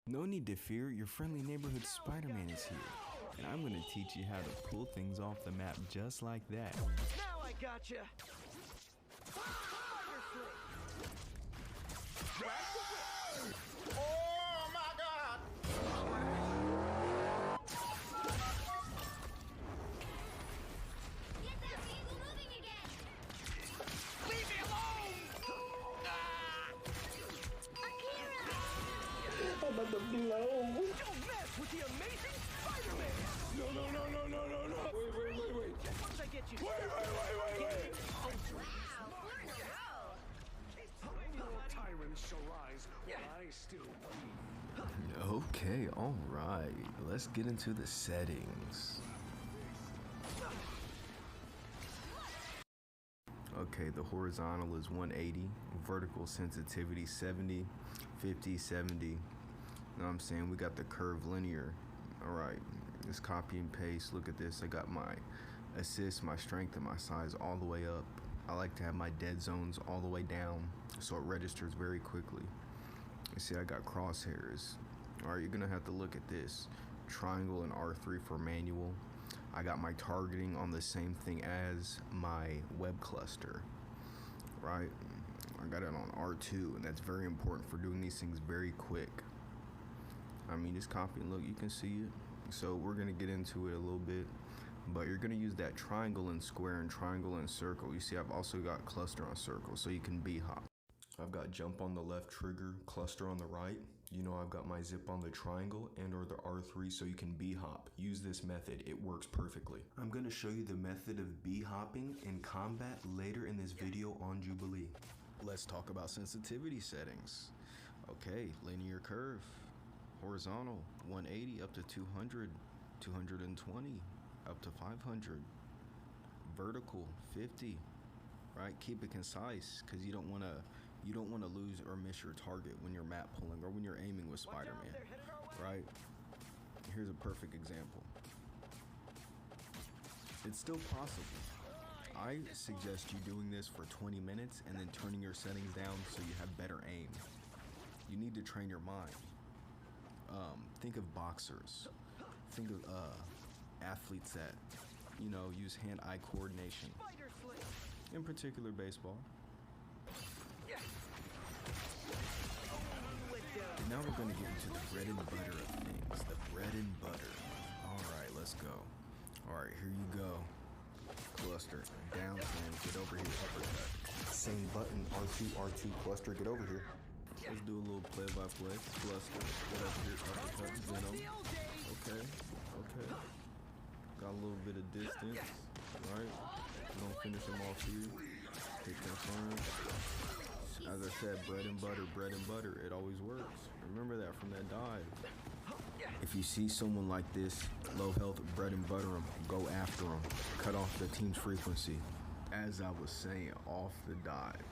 No need to fear, your friendly neighborhood Spider-Man is here. And I'm gonna teach you how to pull things off the map just like that. Now I gotcha! Oh my God! Get that vehicle moving again! Leave me alone! Akira! I'm about to blow. Don't mess with the amazing Spider-Man! No. Wait. What did I get you? Wait. Wow, 4 in a row! Your tyrants shall rise while I still breathe. Okay, alright. Let's get into the settings. Okay, the horizontal is 180, vertical sensitivity 70, 50, 70. You know what I'm saying? We got the curve linear. Alright, let's copy and paste. Look at this. I got my assist, my strength, and my size all the way up. I like to have my dead zones all the way down so it registers very quickly. You see, I got crosshairs. Alright, you're gonna have to look at this. Triangle and R3 for manual. I got my targeting on the same thing as my web cluster. Right? I got it on R2, and that's very important for doing these things very quick. I mean, just copy and look, you can see it. So we're gonna get into it a little bit. But you're gonna use that triangle and square and triangle and circle. You see, I've also got cluster on circle, so you can B-hop. I've got jump on the left trigger, cluster on the right. You know, I've got my zip on the triangle and or the R3, so you can B-hop. Use this method, it works perfectly. I'm gonna show you the method of B-hopping in combat later in this video on Jubilee. Let's talk about sensitivity settings. Okay, linear curve, horizontal, 180 up to 200, 220. Up to 500, vertical 50, right? Keep it concise because you don't want to lose or miss your target when you're map pulling or when you're aiming with Spider-Man, right? Here's a perfect example. It's still possible. I suggest you doing this for 20 minutes and then turning your settings down so you have better aim. You need to train your mind. Think of boxers. Think of athletes that, you know, use hand-eye coordination. In particular, baseball. And now we're going to get into the bread and butter of things. The bread and butter. All right, let's go. All right, here you go. Cluster, down slam, get over here, uppercut. Same button, R2, cluster, get over here. Let's do a little play-by-play. Cluster, get up here, uppercut, venom. Okay. Got a little bit of distance, right? Don't finish them off here. Hit confirm. As I said, bread and butter, it always works. Remember that from that dive. If you see someone like this, low health, bread and butter them, go after them. Cut off the team's frequency. As I was saying, off the dive.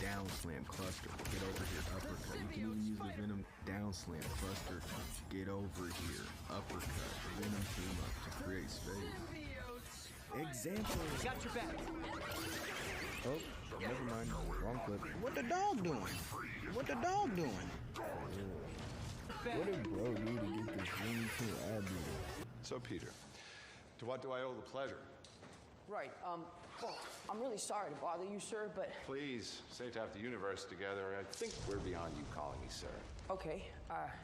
Down slam, cluster, get over here, uppercut. You can even use the venom down slam, cluster, get over here, uppercut, venom team up to create space. Example. Got your back. Oh, never mind, wrong clip. What the dog doing? What did bro do to get this Looney Tune ad? So, Peter, to what do I owe the pleasure? Right, well, I'm really sorry to bother you, sir, but... Please, safe to have the universe together. I think we're beyond you calling me sir. Okay,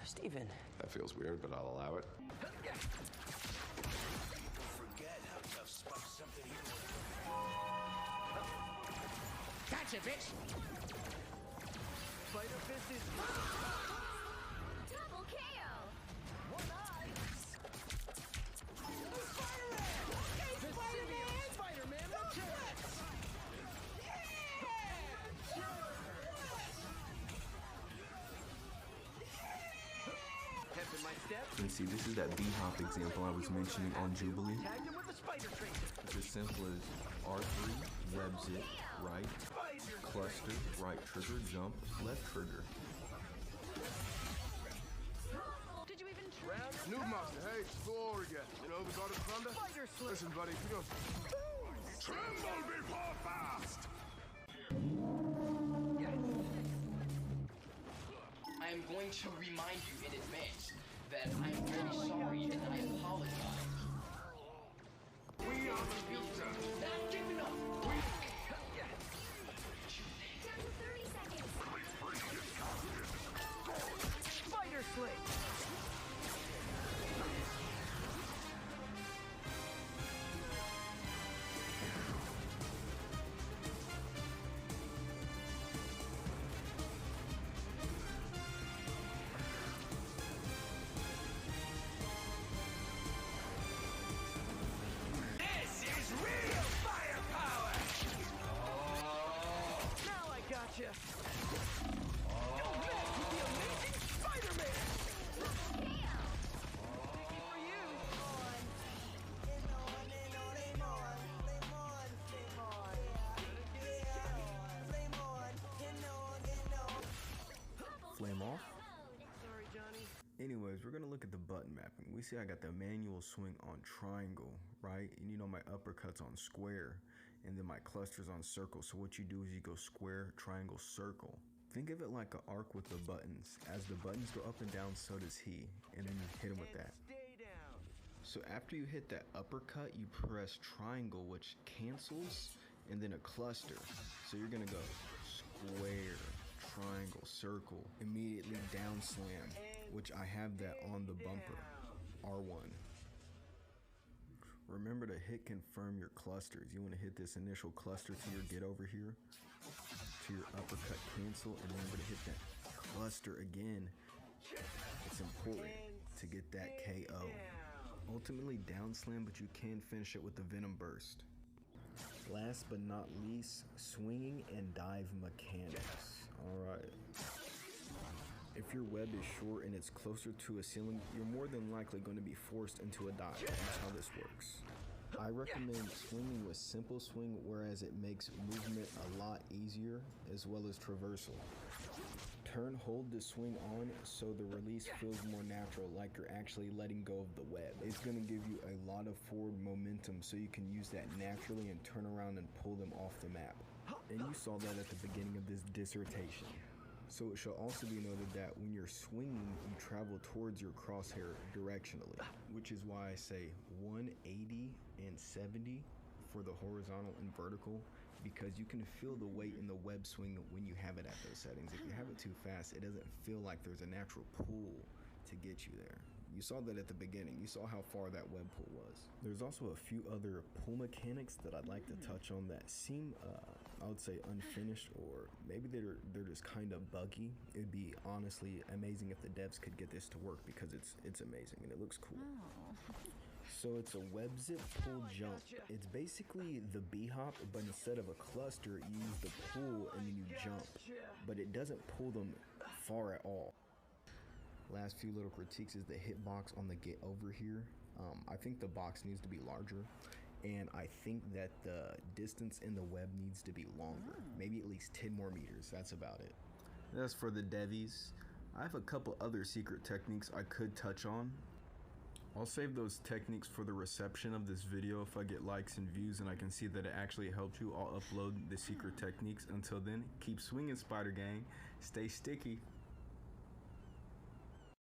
Steven. That feels weird, but I'll allow it. Forget how tough Spike's something here. Gotcha, bitch! Spider Fist is... Double KO! One eye! Spider-Man! Okay, Spider-Man! Spider-Man, let's Pep in my step. And see, this is that B-hop example I was mentioning on Jubilee. Tagged him with the spider tracer. It's as simple as R3, web zip, right, cluster, right trigger, jump, left trigger. Did you even try? Noob Master, hey, it's Thor again. You know the God of Thunder? Spider slip. Listen, buddy, if you don't... Tremble before fast! I I'm going to remind you in advance that I'm very sorry and I apologize. We are the future. Not giving up. Down to 30 seconds. Spider Sling! This is real firepower! Now I gotcha! Don't mess with the amazing Spider-Man! For you! Flame off. Sorry, Johnny. Anyways, we're gonna look at the button mapping. We see I got the manual swing on triangle, right? And you know my uppercut's on square, and then my cluster's on circle. So what you do is you go square, triangle, circle. Think of it like an arc with the buttons. As the buttons go up and down, so does he. And then you hit him with that. Stay down. So after you hit that uppercut, you press triangle, which cancels, and then a cluster. So you're gonna go square, triangle, circle, immediately down slam, which I have that on the bumper, R1. Remember to hit confirm your clusters. You want to hit this initial cluster to your get over here, to your uppercut cancel, and remember to hit that cluster again. It's important to get that KO. Ultimately down slam, but you can finish it with the Venom Burst. Last but not least, swinging and dive mechanics. Alright. If your web is short and it's closer to a ceiling, you're more than likely going to be forced into a dive. That's how this works. I recommend swinging with simple swing, whereas it makes movement a lot easier, as well as traversal. Turn hold the swing on so the release feels more natural, like you're actually letting go of the web. It's going to give you a lot of forward momentum so you can use that naturally and turn around and pull them off the map. And you saw that at the beginning of this dissertation. So it should also be noted that when you're swinging, you travel towards your crosshair directionally, which is why I say 180 and 70 for the horizontal and vertical, because you can feel the weight in the web swing when you have it at those settings. If you have it too fast, it doesn't feel like there's a natural pull to get you there. You saw that at the beginning. You saw how far that web pull was. There's also a few other pull mechanics that I'd like to touch on that seem, I would say, unfinished, or maybe they're just kind of buggy. It'd be honestly amazing if the devs could get this to work, because it's amazing and it looks cool. So it's a web zip pull jump. It's basically the B-hop, but instead of a cluster, you use the pull and then you jump. But it doesn't pull them far at all. Last few little critiques is the hitbox on the get over here. I think the box needs to be larger, and I think that the distance in the web needs to be longer. Maybe at least 10 more meters. That's about it. That's for the devies. I have a couple other secret techniques I could touch on. I'll save those techniques for the reception of this video. If I get likes and views and I can see that it actually helped you, I'll upload the secret techniques. Until then, keep swinging, Spider Gang. Stay sticky.